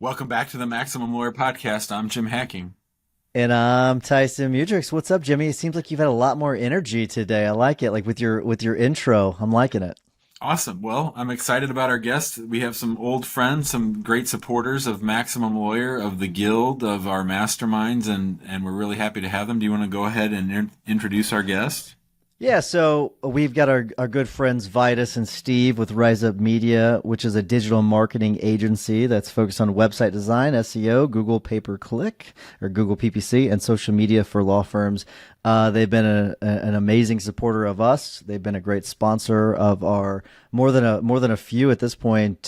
Welcome back to the Maximum Lawyer Podcast. I'm Jim Hacking. And I'm Tyson Mudrix. What's up, Jimmy? It seems like you've had a lot more energy today. I like it. Like with your intro. I'm liking it. Awesome. Well, I'm excited about our guest. We have some old friends, some great supporters of Maximum Lawyer, of the Guild, of our masterminds, and we're really happy to have them. Do you want to go ahead and introduce our guest? Yeah, so we've got our good friends Vaidas and Steve with RizeUp Media, which is a digital marketing agency that's focused on website design, SEO, Google pay-per-click or Google PPC, and social media for law firms. They've been an amazing supporter of us. They've been a great sponsor of our more than a few at this point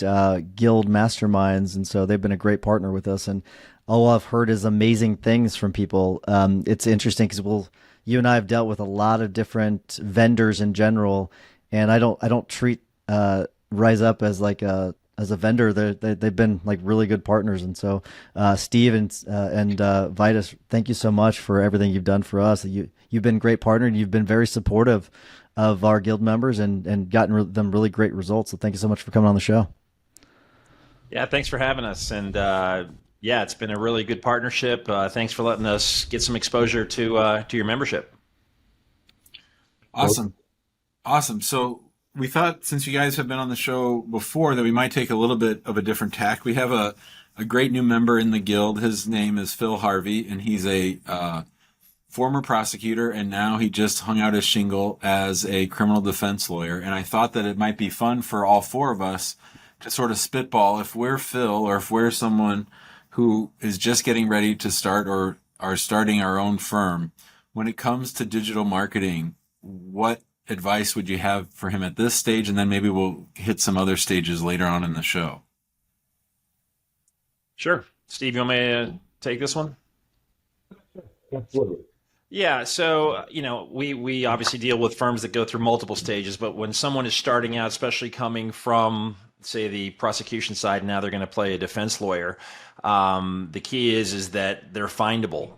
guild masterminds, and so they've been a great partner with us. And all I've heard is amazing things from people. It's interesting because you and I have dealt with a lot of different vendors in general, and I don't treat Rise Up as like a vendor. They've been like really good partners, and so Steve and Vitus, thank you so much for everything you've done for us. You've been a great partner, and you've been very supportive of our guild members and gotten them really great results. So thank you so much for coming on the show. Yeah, thanks for having us. And yeah, it's been a really good partnership. Thanks for letting us get some exposure to your membership. Awesome. Awesome. So we thought since you guys have been on the show before that we might take a little bit of a different tack. We have a great new member in the Guild. His name is Phil Harvey, and he's a former prosecutor, and now he just hung out his shingle as a criminal defense lawyer. And I thought that it might be fun for all four of us to sort of spitball if we're Phil or if we're someone who is just getting ready to start or are starting our own firm. When it comes to digital marketing, what advice would you have for him at this stage? And then maybe we'll hit some other stages later on in the show. Sure. Steve, you want me to take this one? Absolutely. Yeah, so we obviously deal with firms that go through multiple stages, but when someone is starting out, especially coming from, say, the prosecution side, now they're going to play a defense lawyer. The key is that they're findable.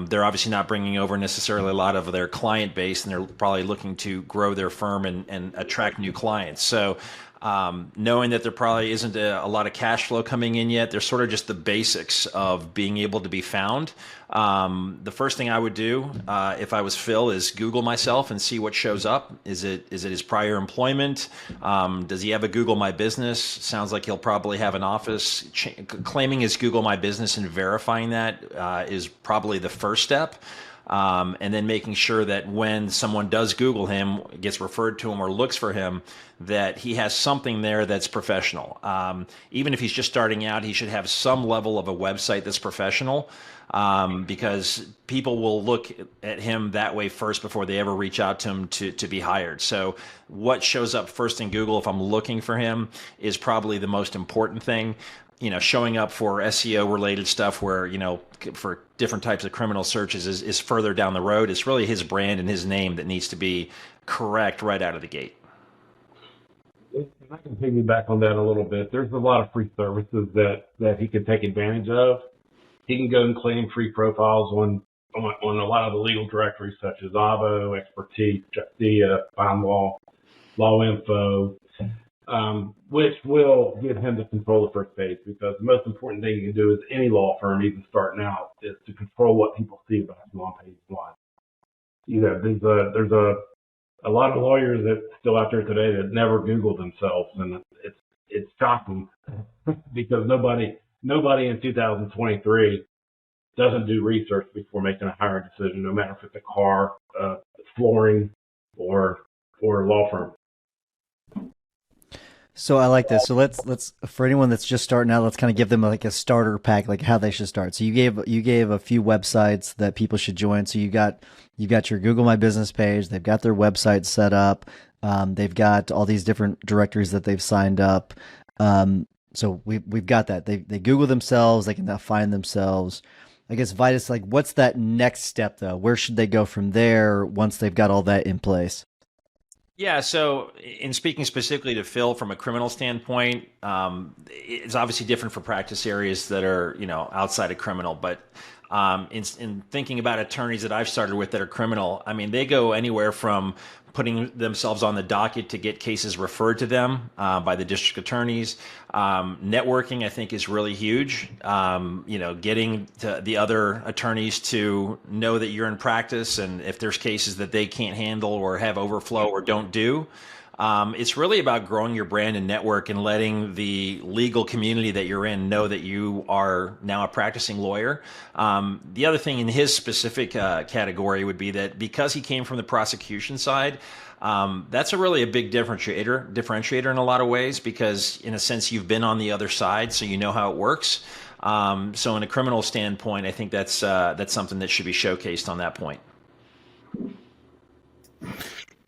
They're obviously not bringing over necessarily a lot of their client base, and they're probably looking to grow their firm and attract new clients. So knowing that there probably isn't a lot of cash flow coming in yet, there's sort of just the basics of being able to be found. The first thing I would do if I was Phil is Google myself and see what shows up. Is it his prior employment? Does he have a Google My Business? Sounds like he'll probably have an office. Claiming his Google My Business and verifying that is probably the first step. And then making sure that when someone does Google him, gets referred to him or looks for him, that he has something there that's professional. Even if he's just starting out, he should have some level of a website that's professional, because people will look at him that way first before they ever reach out to him to be hired. So what shows up first in Google if I'm looking for him is probably the most important thing. Showing up for SEO related stuff where, for different types of criminal searches is further down the road. It's really his brand and his name that needs to be correct right out of the gate. And I can piggyback on that a little bit. There's a lot of free services that he can take advantage of. He can go and claim free profiles on a lot of the legal directories such as Avo, Expertise, Justia, Fine Law, Law Info, which will give him the control of first page, because the most important thing you can do as any law firm, even starting out, is to control what people see about you on page one. There's a lot of lawyers that still out there today that never Google themselves, and it's shocking because nobody in 2023 doesn't do research before making a hiring decision, no matter if it's a car, flooring, or a law firm. So I like this. So let's for anyone that's just starting out, let's kind of give them like a starter pack, like how they should start. So you gave a few websites that people should join. So you got your Google My Business page. They've got their website set up. They've got all these different directories that they've signed up. So we've got that. They Google themselves. They can now find themselves. I guess Vitus, like, what's that next step though? Where should they go from there once they've got all that in place? Yeah, so in speaking specifically to Phil from a criminal standpoint, it's obviously different for practice areas that are, outside of criminal, but In thinking about attorneys that I've started with that are criminal, I mean, they go anywhere from putting themselves on the docket to get cases referred to them by the district attorneys. Networking, I think, is really huge. Getting the other attorneys to know that you're in practice, and if there's cases that they can't handle or have overflow or don't do. It's really about growing your brand and network and letting the legal community that you're in know that you are now a practicing lawyer. The other thing in his specific category would be that because he came from the prosecution side, that's a big differentiator in a lot of ways, because in a sense you've been on the other side, so you know how it works. So in a criminal standpoint, I think that's something that should be showcased on that point.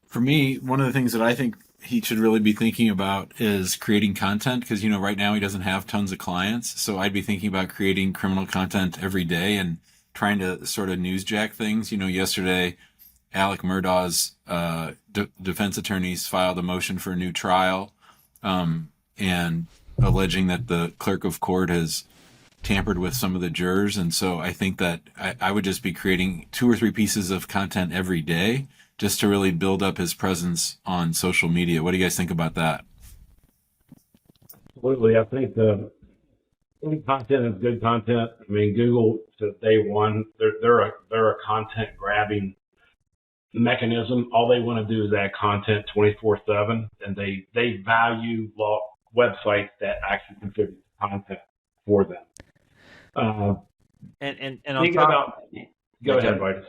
For me, one of the things that I think he should really be thinking about is creating content, because, right now he doesn't have tons of clients. So I'd be thinking about creating criminal content every day and trying to sort of newsjack things. Yesterday, Alec Murdaugh's defense attorneys filed a motion for a new trial, and alleging that the clerk of court has tampered with some of the jurors. And so I think that I would just be creating 2 or 3 pieces of content every day just to really build up his presence on social media. What do you guys think about that? Absolutely. I think any content is good content. I mean, Google, since day one, they're a content grabbing mechanism. All they want to do is add content 24/7, and they value websites that actually contribute content for them. And on top, go ahead, Vaidas.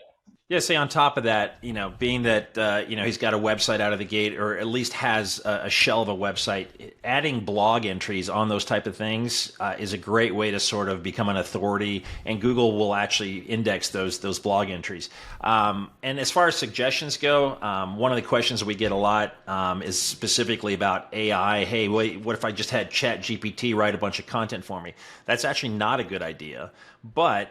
Yeah, say on top of that, being that, he's got a website out of the gate, or at least has a shell of a website, adding blog entries on those type of things is a great way to sort of become an authority, and Google will actually index those blog entries. And as far as suggestions go, one of the questions that we get a lot is specifically about AI. Hey, what if I just had ChatGPT write a bunch of content for me? That's actually not a good idea, but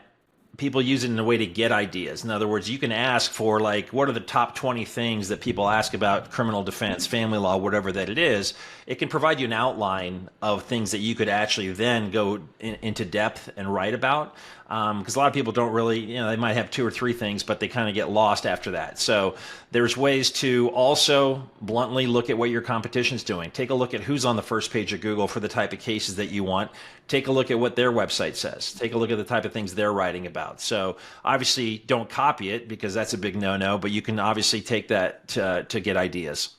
people use it in a way to get ideas. In other words, you can ask for, what are the top 20 things that people ask about criminal defense, family law, whatever that it is. It can provide you an outline of things that you could actually then go into depth and write about. Because a lot of people don't really, they might have 2 or 3 things, but they kind of get lost after that. So there's ways to also bluntly look at what your competition's doing. Take a look at who's on the first page of Google for the type of cases that you want. Take a look at what their website says. Take a look at the type of things they're writing about. So obviously don't copy it, because that's a big no-no, but you can obviously take that to get ideas.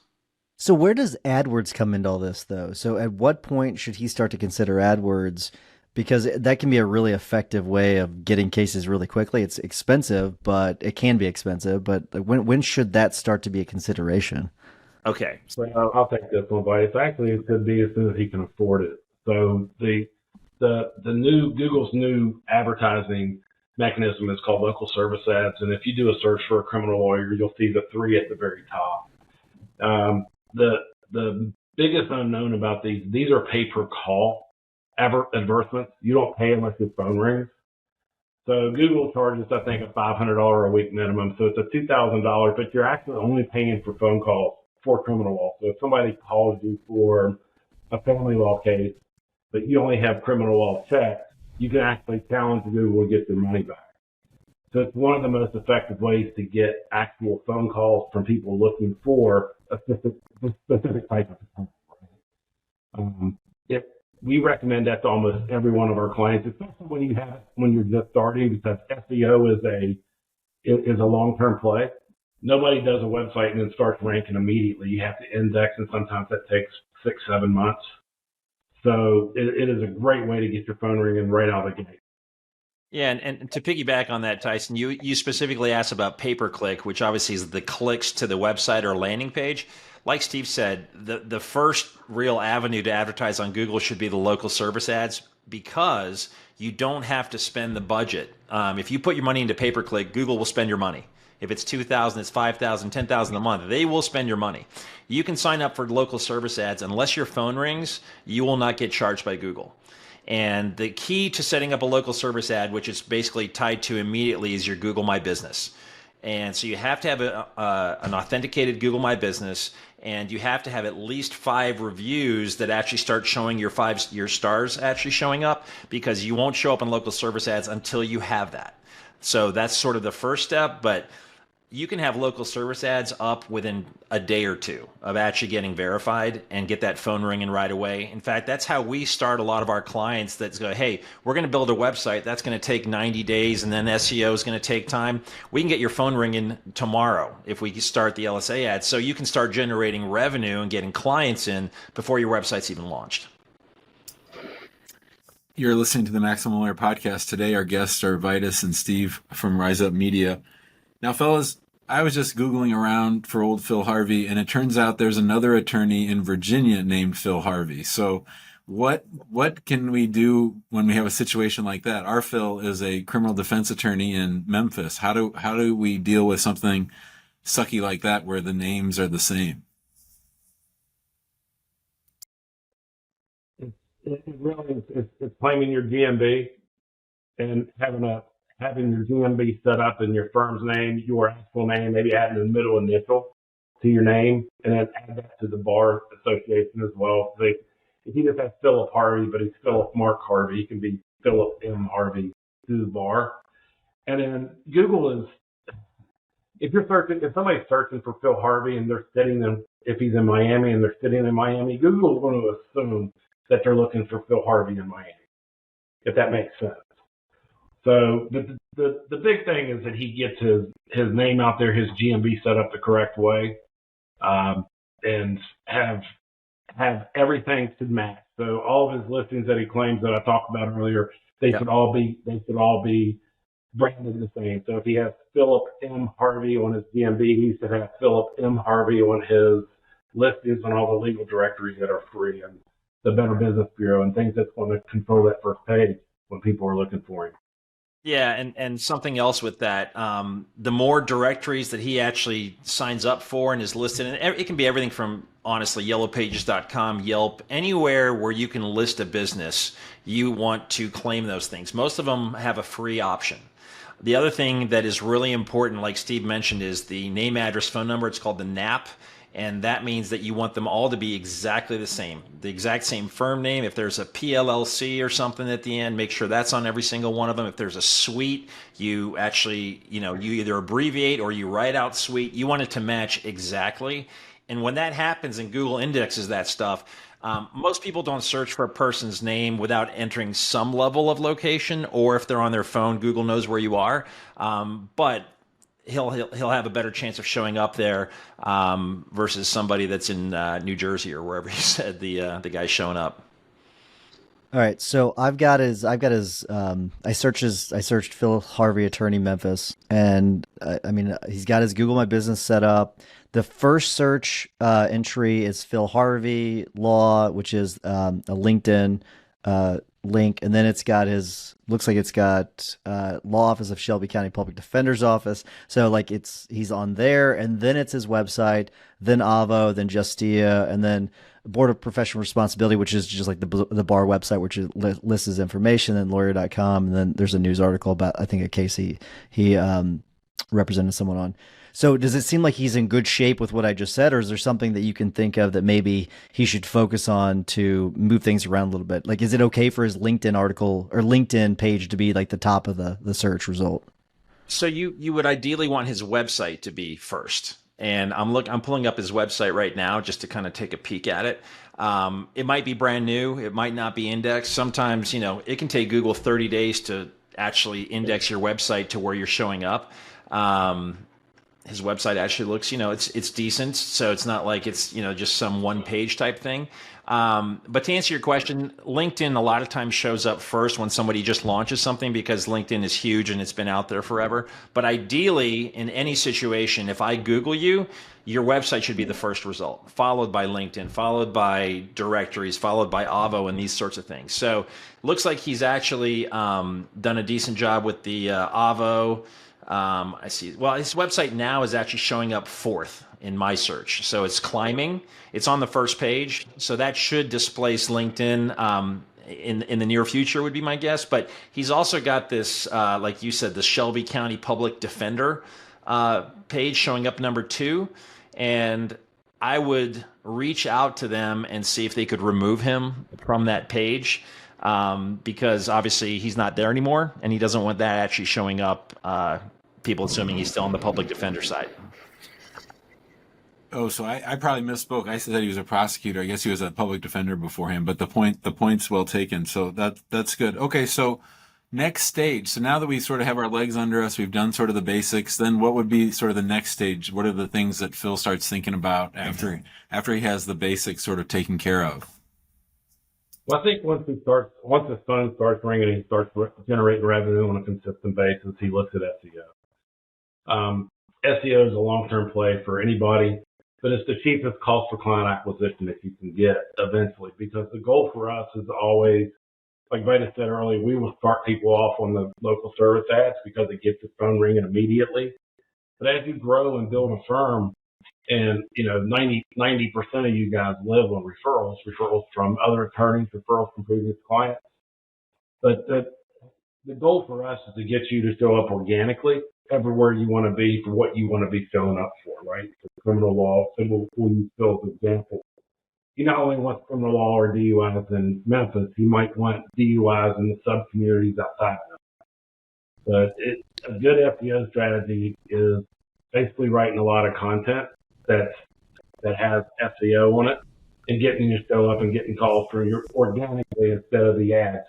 So where does AdWords come into all this, though? So at what point should he start to consider AdWords? Because that can be a really effective way of getting cases really quickly. It's expensive, but it can be expensive. But when should that start to be a consideration? Okay. So I'll take this one, but actually it could be as soon as he can afford it. So the Google's new advertising mechanism is called local service ads, and if you do a search for a criminal lawyer, you'll see the 3 at the very top. The biggest unknown about these are pay per call advertisements. You don't pay unless your phone rings. So Google charges, I think, a $500 a week minimum. So it's a $2,000, but you're actually only paying for phone calls for criminal law. So if somebody calls you for a family law case, but you only have criminal law checks, you can actually challenge Google to get your money back. So it's one of the most effective ways to get actual phone calls from people looking for a specific type of phone. We recommend that to almost every one of our clients, especially when you're just starting, because SEO is a long-term play. Nobody does a website and then starts ranking immediately. You have to index, and sometimes that takes 6-7 months. So it is a great way to get your phone ringing right out of the gate. Yeah, and to piggyback on that, Tyson, you specifically asked about pay-per-click, which obviously is the clicks to the website or landing page. Like Steve said, the first real avenue to advertise on Google should be the local service ads, because you don't have to spend the budget. If you put your money into pay-per-click, Google will spend your money. If it's $2,000, it's $5,000, $10,000 a month. They will spend your money. You can sign up for local service ads. Unless your phone rings, you will not get charged by Google. And the key to setting up a local service ad, which is basically tied to immediately, is your Google My Business. And so you have to have an authenticated Google My Business, and you have to have at least 5 reviews that actually start showing your stars actually showing up, because you won't show up in local service ads until you have that. So that's sort of the first step, but you can have local service ads up within a day or two of actually getting verified and get that phone ringing right away. In fact, that's how we start a lot of our clients that go, hey, we're going to build a website. That's going to take 90 days, and then SEO is going to take time. We can get your phone ringing tomorrow if we start the LSA ads, so you can start generating revenue and getting clients in before your website's even launched. You're listening to the Maximum Lawyer Podcast. Today, our guests are Vaidas and Steve from RizeUp Media. Now, fellas, I was just Googling around for old Phil Harvey, and it turns out there's another attorney in Virginia named Phil Harvey. So what can we do when we have a situation like that? Our Phil is a criminal defense attorney in Memphis. How do we deal with something sucky like that where the names are the same? It really is, it's claiming your GMB and having your GMB set up in your firm's name, your actual name, maybe adding the middle initial to your name, and then add that to the bar association as well. So if he just has Philip Harvey, but he's Philip Mark Harvey, he can be Philip M. Harvey to the bar. And then Google is, if somebody's searching for Phil Harvey and they're sitting in, if he's in Miami and they're sitting in Miami, Google is going to assume that they're looking for Phil Harvey in Miami, if that makes sense. So the big thing is that he gets his name out there, his GMB set up the correct way, and have everything to match. So all of his listings that he claims that I talked about earlier, they should all be branded the same. So if he has Philip M. Harvey on his GMB, he should have Philip M. Harvey on his listings on all the legal directories that are free and the Better Business Bureau and things that's going to control that first page when people are looking for him. Yeah, and something else with that, the more directories that he actually signs up for and is listed, and it can be everything from, honestly, yellowpages.com, Yelp, anywhere where you can list a business, you want to claim those things. Most of them have a free option. The other thing that is really important, like Steve mentioned, is the name, address, phone number. It's called the NAP. And that means that you want them all to be exactly the exact same firm name. If there's a PLLC or something at the end, make sure that's on every single one of them. If there's a suite, you actually, you either abbreviate or you write out suite. You want it to match exactly. And when that happens and Google indexes that stuff, most people don't search for a person's name without entering some level of location, or if they're on their phone, Google knows where you are. But he'll have a better chance of showing up there versus somebody that's in New Jersey or wherever he said the guy's showing up. All right, so I searched Phil Harvey, attorney, Memphis, and he's got his Google My Business set up. The first search entry is Phil Harvey Law, which is a LinkedIn link, and then looks like it's got Law Office of Shelby County Public Defender's Office. So he's on there, and then it's his website, then Avo, then Justia, and then Board of Professional Responsibility, which is just like the bar website, which lists his information, then lawyer.com, and then there's a news article about, I think, a case he represented someone on. So does it seem like he's in good shape with what I just said, or is there something that you can think of that maybe he should focus on to move things around a little bit? Like, is it okay for his LinkedIn article or LinkedIn page to be like the top of the search result? So you would ideally want his website to be first. And I'm pulling up his website right now just to kind of take a peek at it. It might be brand new. It might not be indexed. Sometimes, it can take Google 30 days to actually index your website to where you're showing up. His website actually looks, it's decent. So it's not like it's, just some one page type thing. But to answer your question, LinkedIn a lot of times shows up first when somebody just launches something, because LinkedIn is huge and it's been out there forever. But ideally, in any situation, if I Google you, your website should be the first result, followed by LinkedIn, followed by directories, followed by Avo and these sorts of things. So looks like he's actually done a decent job with the Avo. I see. Well, his website now is actually showing up fourth in my search. So it's climbing. It's on the first page. So that should displace LinkedIn in the near future would be my guess. But he's also got this, like you said, the Shelby County Public Defender page showing up number 2, and I would reach out to them and see if they could remove him from that page, because obviously he's not there anymore, and he doesn't want that actually showing up, people assuming he's still on the public defender side. Oh, so I probably misspoke. I said he was a prosecutor. I guess he was a public defender before him, but the point's well taken. So that's good. Okay, so next stage. So now that we sort of have our legs under us, we've done sort of the basics, then what would be sort of the next stage? What are the things that Phil starts thinking about after he has the basics sort of taken care of? Well, I think once his phone starts ringing and he starts generating revenue on a consistent basis, he looks at SEO. SEO is a long-term play for anybody, but it's the cheapest cost for client acquisition that you can get eventually, because the goal for us is always, like Vaidas said earlier, we will start people off on the local service ads because it gets the phone ringing immediately. But as you grow and build a firm, and 90% of you guys live on referrals from other attorneys, referrals from previous clients. But the goal for us is to get you to show up organically everywhere you want to be for what you want to be showing up for, right? For criminal law, we'll use Phil as an example. You not only want criminal law or DUIs in Memphis, you might want DUIs in the sub-communities outside of Memphis. But a good SEO strategy is basically writing a lot of content that has SEO on it and getting you to show up and getting calls through your organically instead of the ads,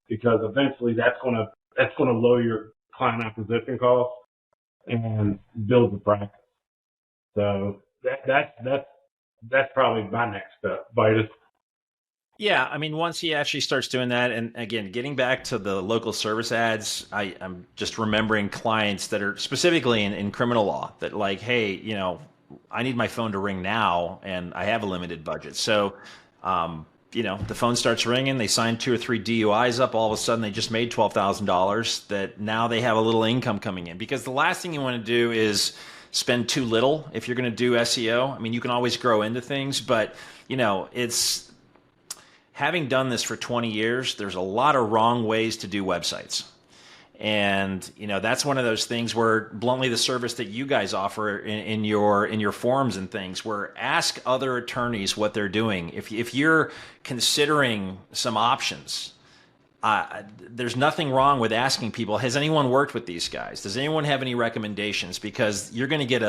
because eventually that's going to lower your client acquisition costs and build the practice. So that's probably my next step, Vaidas. Yeah, I mean, once he actually starts doing that, and again, getting back to the local service ads, I'm just remembering clients that are specifically in criminal law that like, hey, I need my phone to ring now, and I have a limited budget. So, the phone starts ringing, they sign 2 or 3 DUIs up, all of a sudden they just made $12,000 that now they have a little income coming in. Because the last thing you want to do is spend too little if you're going to do SEO. I mean, you can always grow into things, but, it's having done this for 20 years, there's a lot of wrong ways to do websites. And, that's one of those things where bluntly the service that you guys offer in your forums and things, where ask other attorneys what they're doing. If you're considering some options, there's nothing wrong with asking people, has anyone worked with these guys? Does anyone have any recommendations? Because you're going to get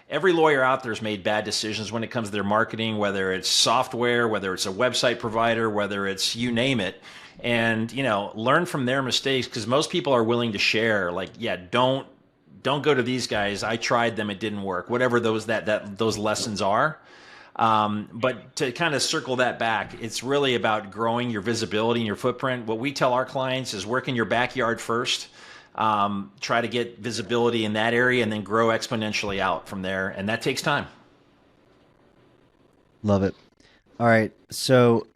every lawyer out there has made bad decisions when it comes to their marketing, whether it's software, whether it's a website provider, whether it's you name it. And, learn from their mistakes, because most people are willing to share, like, yeah, don't go to these guys. I tried them. It didn't work, whatever those lessons are. But to kind of circle that back, it's really about growing your visibility and your footprint. What we tell our clients is work in your backyard first, try to get visibility in that area, and then grow exponentially out from there. And that takes time. Love it. All right. So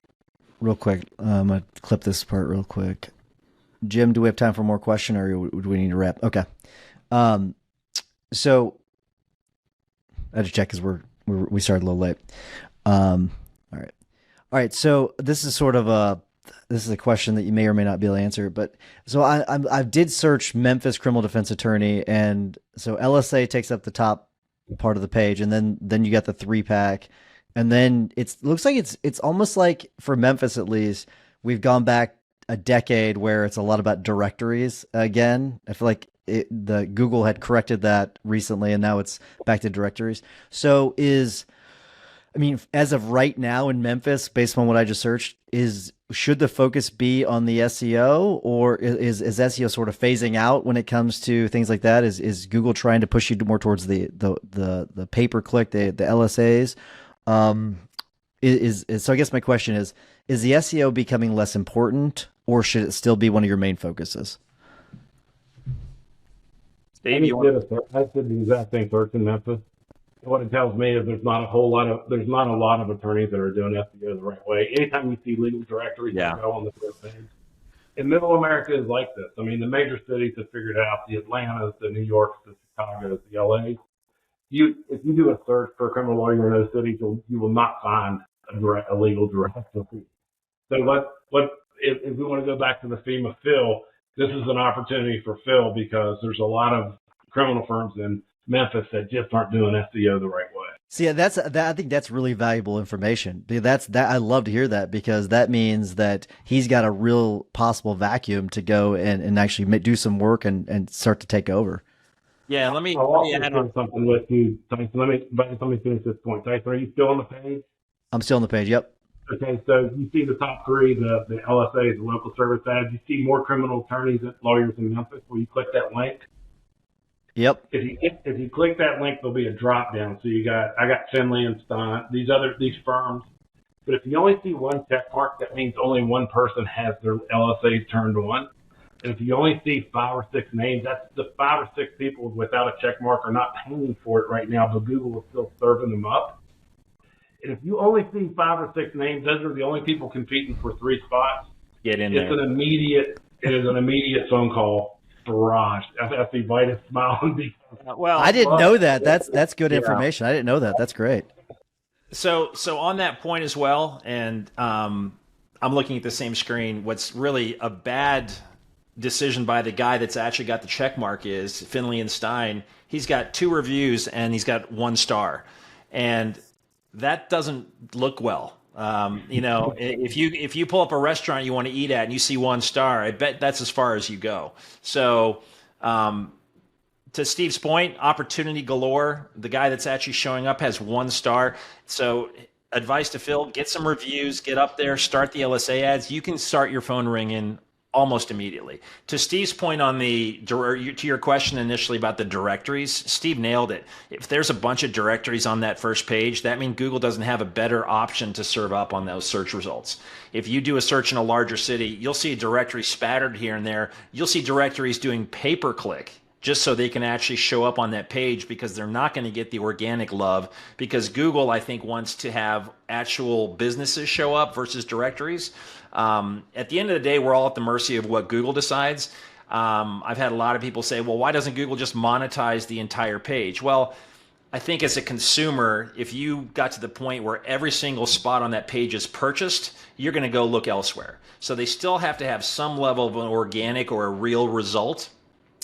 real quick, I'm going to clip this part real quick. Jim, do we have time for more question, or do we need to wrap? Okay. So I had to check because we started a little late. All right. So this is a question that you may or may not be able to answer, but so I did search Memphis criminal defense attorney, and so LSA takes up the top part of the page, and then you got the 3-pack. And then it looks like it's almost like, for Memphis at least, we've gone back a decade where it's a lot about directories again. I feel like the Google had corrected that recently, and now it's back to directories. So as of right now in Memphis, based on what I just searched, should the focus be on the SEO, or is SEO sort of phasing out when it comes to things like that? Is Google trying to push you more towards the pay-per-click, the LSAs? So I guess my question is the SEO becoming less important, or should it still be one of your main focuses? Dave, I did the exact same search in Memphis. What it tells me is there's not a lot of attorneys that are doing SEO the right way. Anytime you see legal directories go on the first page. And Middle America is like this. I mean, the major cities have figured out, the Atlantas, the New Yorks, the Chicagos, the LAs. If you do a search for a criminal lawyer in those cities, you will not find a legal directory. So if we want to go back to the theme of Phil, this is an opportunity for Phil, because there's a lot of criminal firms in Memphis that just aren't doing SEO the right way. See, I think that's really valuable information. I love to hear that, because that means that he's got a real possible vacuum to go and actually do some work and start to take over. Yeah, let me I'll also add share on. something with you, Tyson. Let me finish this point. Tyson, are you still on the page? I'm still on the page. Yep. Okay, so you see the top three, the LSAs, the local service ads. You see more criminal attorneys and lawyers in Memphis. Will you click that link? Yep. If you click that link, there'll be a drop down. So I got Finley and Stein, these firms. But if you only see one check mark, that means only one person has their LSAs turned on. And if you only see 5 or 6 names, that's the 5 or 6 people without a check mark are not paying for it right now, but Google is still serving them up. And if you only see 5 or 6 names, those are the only people competing for 3 spots. Get in It there. is an immediate phone call for Raj. I see Vaidas smiling because Well, I didn't know that. That's good information. I didn't know that. That's great. So on that point as well, and I'm looking at the same screen. What's really a bad decision by the guy that's actually got the check mark is Finley and Stein. He's got 2 reviews and he's got 1 star, and that doesn't look well. If you pull up a restaurant you want to eat at and you see 1 star, I bet that's as far as you go. So, to Steve's point, opportunity galore. The guy that's actually showing up has 1 star. So, advice to Phil: get some reviews, get up there, start the LSA ads. You can start your phone ringing almost immediately. To Steve's point on to your question initially about the directories, Steve nailed it. If there's a bunch of directories on that first page, that means Google doesn't have a better option to serve up on those search results. If you do a search in a larger city, you'll see a directory spattered here and there. You'll see directories doing pay-per-click just so they can actually show up on that page, because they're not going to get the organic love, because Google, I think, wants to have actual businesses show up versus directories. At the end of the day, we're all at the mercy of what Google decides. I've had a lot of people say, well, why doesn't Google just monetize the entire page? Well, I think as a consumer, if you got to the point where every single spot on that page is purchased, you're going to go look elsewhere. So they still have to have some level of an organic or a real result,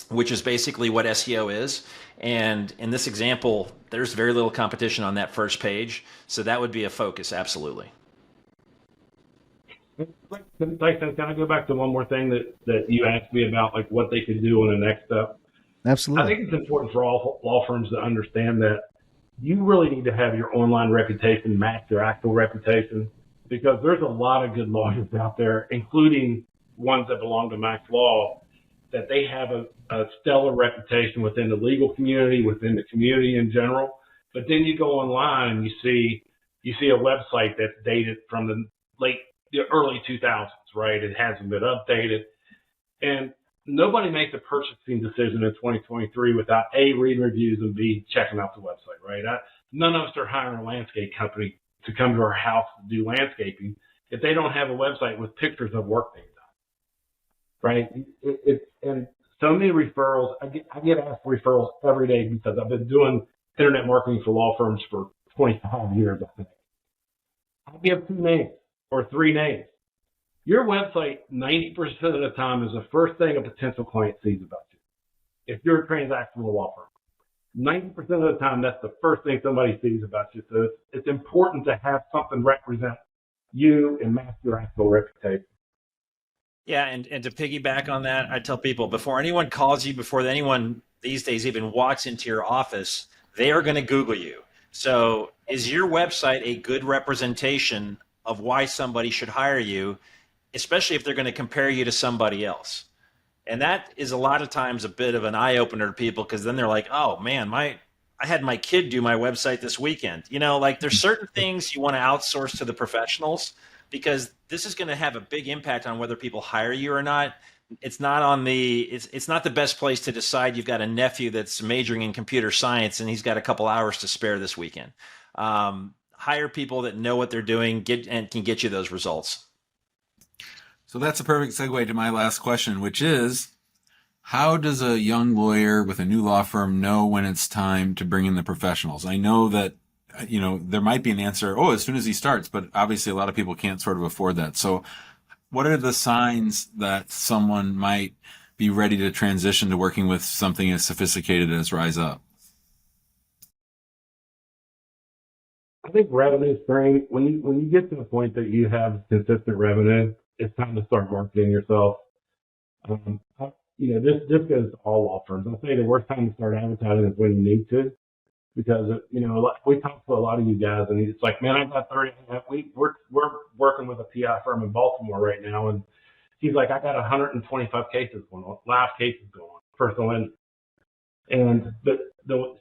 which is basically what SEO is. And in this example, there's very little competition on that first page. So that would be a focus, absolutely. Tyson, can I go back to one more thing that you asked me about, like what they could do on the next step? Absolutely. I think it's important for all law firms to understand that you really need to have your online reputation match your actual reputation, because there's a lot of good lawyers out there, including ones that belong to Max Law, that they have a stellar reputation within the legal community, within the community in general. But then you go online and you see a website that's dated from the early 2000s, right? It hasn't been updated. And nobody makes a purchasing decision in 2023 without A, reading reviews, and B, checking out the website, right? None of us are hiring a landscape company to come to our house to do landscaping if they don't have a website with pictures of work being done, right? And so many referrals, I get asked referrals every day because I've been doing internet marketing for law firms for 25 years, I think. I give 2 names or 3 names. Your website, 90% of the time, is the first thing a potential client sees about you. If you're a transactional law firm, 90% of the time, that's the first thing somebody sees about you. So it's important to have something represent you and match your actual reputation. Yeah, and to piggyback on that, I tell people, before anyone calls you, before anyone these days even walks into your office, they are going to Google you. So is your website a good representation of why somebody should hire you, especially if they're going to compare you to somebody else? And that is a lot of times a bit of an eye-opener to people, because then they're like, oh, man, I had my kid do my website this weekend. Like there's certain things you want to outsource to the professionals, because this is going to have a big impact on whether people hire you or not. It's not it's not the best place to decide you've got a nephew that's majoring in computer science and he's got a couple hours to spare this weekend. Hire people that know what they're doing and can get you those results. So that's a perfect segue to my last question, which is, how does a young lawyer with a new law firm know when it's time to bring in the professionals? I know that, there might be an answer, as soon as he starts, but obviously a lot of people can't sort of afford that. So what are the signs that someone might be ready to transition to working with something as sophisticated as RizeUp? I think revenue stream, when you get to the point that you have consistent revenue, it's time to start marketing yourself. This goes to all law firms. I'll say the worst time to start advertising is when you need to, because we talk to a lot of you guys, and it's like, man, I got 30. We're working with a PI firm in Baltimore right now, and he's like, I got 125 cases going on, live cases going on, personal injury. And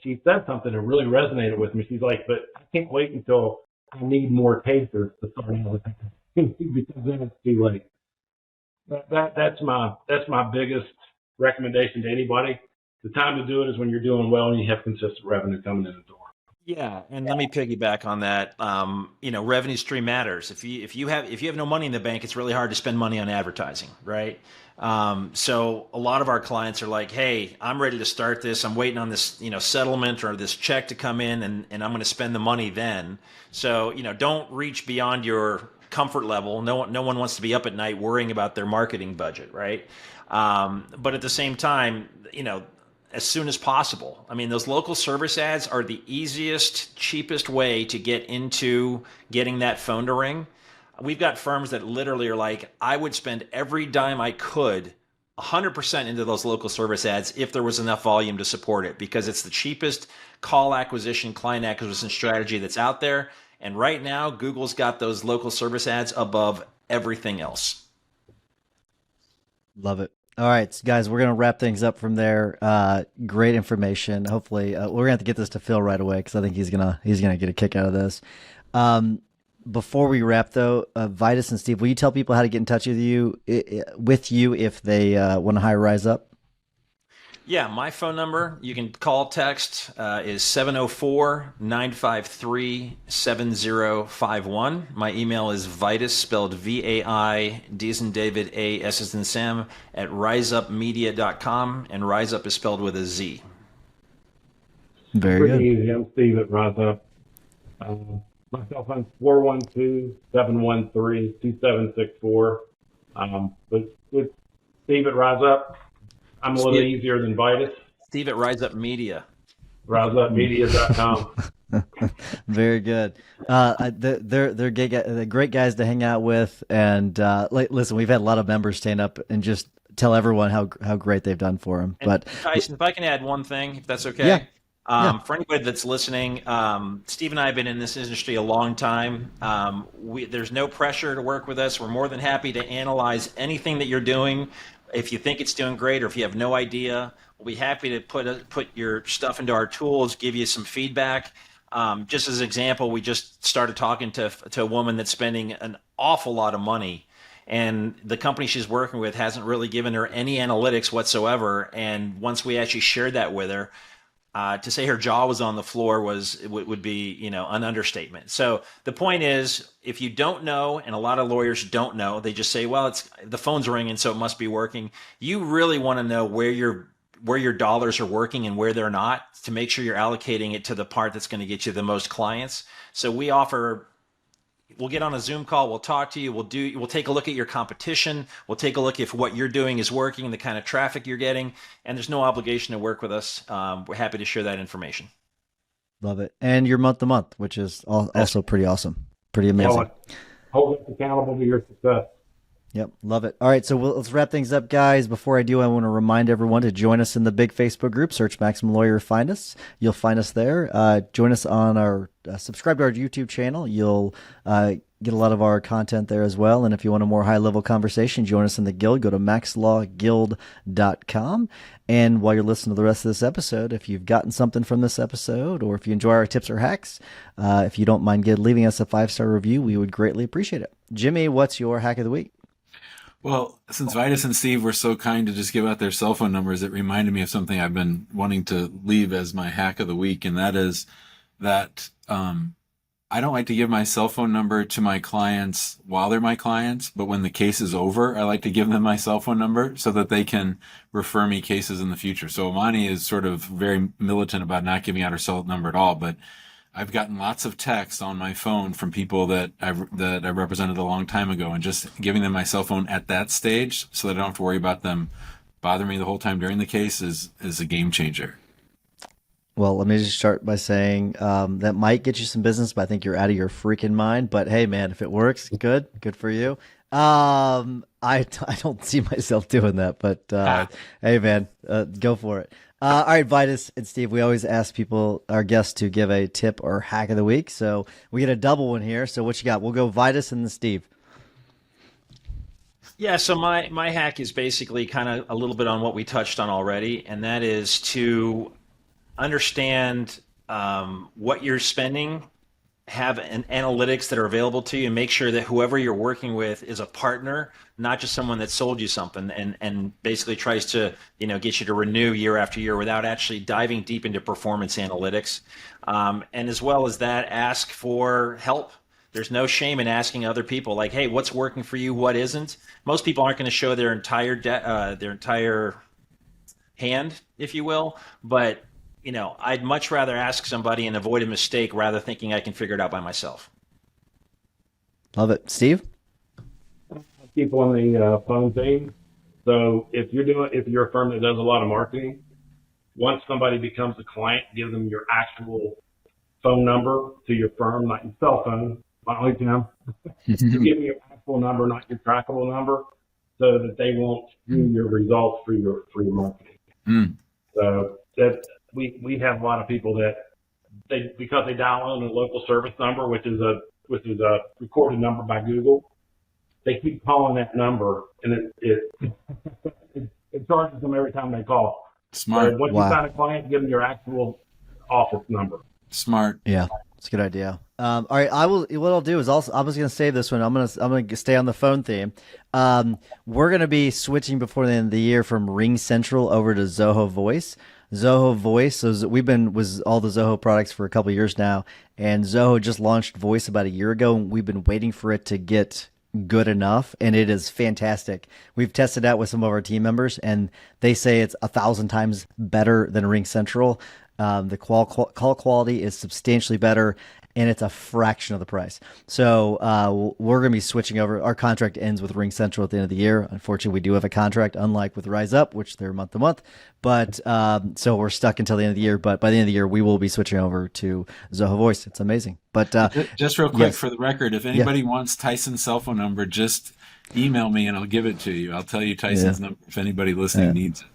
she said something that really resonated with me. She's like, but I can't wait until I need more cases to start advertising because then it's too late. That's my biggest recommendation to anybody. The time to do it is when you're doing well and you have consistent revenue coming in the door. Yeah, and let me piggyback on that. Revenue stream matters. If you have no money in the bank, it's really hard to spend money on advertising, right? So a lot of our clients are like, "Hey, I'm ready to start this. I'm waiting on this, settlement or this check to come in, and I'm going to spend the money then." So don't reach beyond your comfort level. No one wants to be up at night worrying about their marketing budget, right? But at the same time, as soon as possible. I mean, those local service ads are the easiest, cheapest way to get into getting that phone to ring. We've got firms that literally are like, I would spend every dime I could 100% into those local service ads if there was enough volume to support it, because it's the cheapest call acquisition, client acquisition strategy that's out there. And right now, Google's got those local service ads above everything else. Love it. All right, guys, we're going to wrap things up from there. Great information. Hopefully, we're going to have to get this to Phil right away because I think he's gonna get a kick out of this. Before we wrap, though, Vaidas and Steve, will you tell people how to get in touch with you if they want to hire RizeUp? Yeah, my phone number, you can call, text, is 704-953-7051. My email is Vaidas, spelled V-A-I, D as in David, A, S as in Sam, at RizeUpMedia.com, and RizeUp is spelled with a Z. Very Pretty good. easy. I'm Steve at RizeUp. My cell phone's 412-713-2764. But with Steve at RizeUp, I'm a little easier than Vaidas. Steve at RizeUp Media. RizeUpMedia.com. Very good. They're great guys to hang out with. And listen, we've had a lot of members stand up and just tell everyone how great they've done for them. But Tyson, if I can add one thing, if that's okay. Yeah. For anybody that's listening, Steve and I have been in this industry a long time. There's no pressure to work with us. We're more than happy to analyze anything that you're doing. If you think it's doing great, or if you have no idea, we'll be happy to put your stuff into our tools, give you some feedback. Just as an example, we just started talking to a woman that's spending an awful lot of money, and the company she's working with hasn't really given her any analytics whatsoever. And once we actually shared that with her, to say her jaw was on the floor would be an understatement. So the point is, if you don't know, and a lot of lawyers don't know, they just say, well, the phone's ringing, so it must be working. You really want to know where your dollars are working and where they're not, to make sure you're allocating it to the part that's going to get you the most clients. So we'll get on a Zoom call. We'll talk to you. We'll take a look at your competition. We'll take a look if what you're doing is working, the kind of traffic you're getting, and there's no obligation to work with us. We're happy to share that information. Love it. And you're month to month, which is also pretty awesome. Pretty amazing. Hold us accountable to your success. Yep, love it. All right, so let's wrap things up, guys. Before I do, I want to remind everyone to join us in the big Facebook group. Search Maximum Lawyer, find us. You'll find us there. Join us on our subscribe to our YouTube channel. You'll get a lot of our content there as well. And if you want a more high-level conversation, join us in the guild. Go to maxlawguild.com. And while you're listening to the rest of this episode, if you've gotten something from this episode, or if you enjoy our tips or hacks, if you don't mind leaving us a 5-star review, we would greatly appreciate it. Jimmy, what's your hack of the week? Well, since Vaidas and Steve were so kind to just give out their cell phone numbers, it reminded me of something I've been wanting to leave as my hack of the week, and that is that I don't like to give my cell phone number to my clients while they're my clients, but when the case is over, I like to give them my cell phone number so that they can refer me cases in the future. So Amani is sort of very militant about not giving out her cell number at all, but I've gotten lots of texts on my phone from people that I represented a long time ago, and just giving them my cell phone at that stage so that I don't have to worry about them bothering me the whole time during the case is a game changer. Well, let me just start by saying that might get you some business, but I think you're out of your freaking mind. But hey, man, if it works, good for you. I don't see myself doing that, but hey, man, go for it. All right, Vidas and Steve, we always ask people, our guests, to give a tip or hack of the week. So we get a double one here. So what you got? We'll go Vidas and then Steve. Yeah, so my hack is basically kind of a little bit on what we touched on already, and that is to understand what you're spending, have an analytics that are available to you, and make sure that whoever you're working with is a partner, not just someone that sold you something and basically tries to get you to renew year after year without actually diving deep into performance analytics. And as well as that, ask for help. There's no shame in asking other people, like, hey, what's working for you, what isn't. Most people aren't going to show their entire hand, if you will, but I'd much rather ask somebody and avoid a mistake rather thinking I can figure it out by myself. Love it. Steve? Keep on the phone thing. So if you're a firm that does a lot of marketing, once somebody becomes a client, give them your actual phone number to your firm, not your cell phone. My only Tim. You give them your actual number, not your trackable number, so that they won't view your results for your marketing. So that we have a lot of people that because they dial in a local service number, which is a recorded number by Google, they keep calling that number, and it charges them every time they call. Smart. So once you sign a client, give them your actual office number. Smart. Yeah, it's a good idea. All right, what I'll do is I was going to save this one. I'm going to stay on the phone theme. We're going to be switching before the end of the year from Ring Central over to Zoho Voice. Zoho Voice. So we've been with all the Zoho products for a couple of years now, and Zoho just launched Voice about a year ago, and we've been waiting for it to get good enough, and it is fantastic. We've tested out with some of our team members, and they say it's 1,000 times better than Ring Central. The call quality is substantially better, and it's a fraction of the price. So we're going to be switching over. Our contract ends with Ring Central at the end of the year. Unfortunately, we do have a contract, unlike with RizeUp, which they're month to month. But so we're stuck until the end of the year. But by the end of the year, we will be switching over to Zoho Voice. It's amazing. But just real quick, yes. For the record, if anybody wants Tyson's cell phone number, just email me and I'll give it to you. I'll tell you Tyson's number if anybody listening needs it.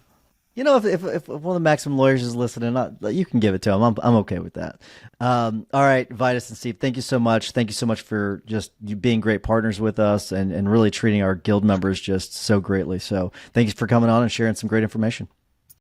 If one of the Maximum lawyers is listening, you can give it to him. I'm okay with that. All right, Vidas and Steve, thank you so much. Thank you so much for just you being great partners with us and really treating our guild members just so greatly. So thank you for coming on and sharing some great information.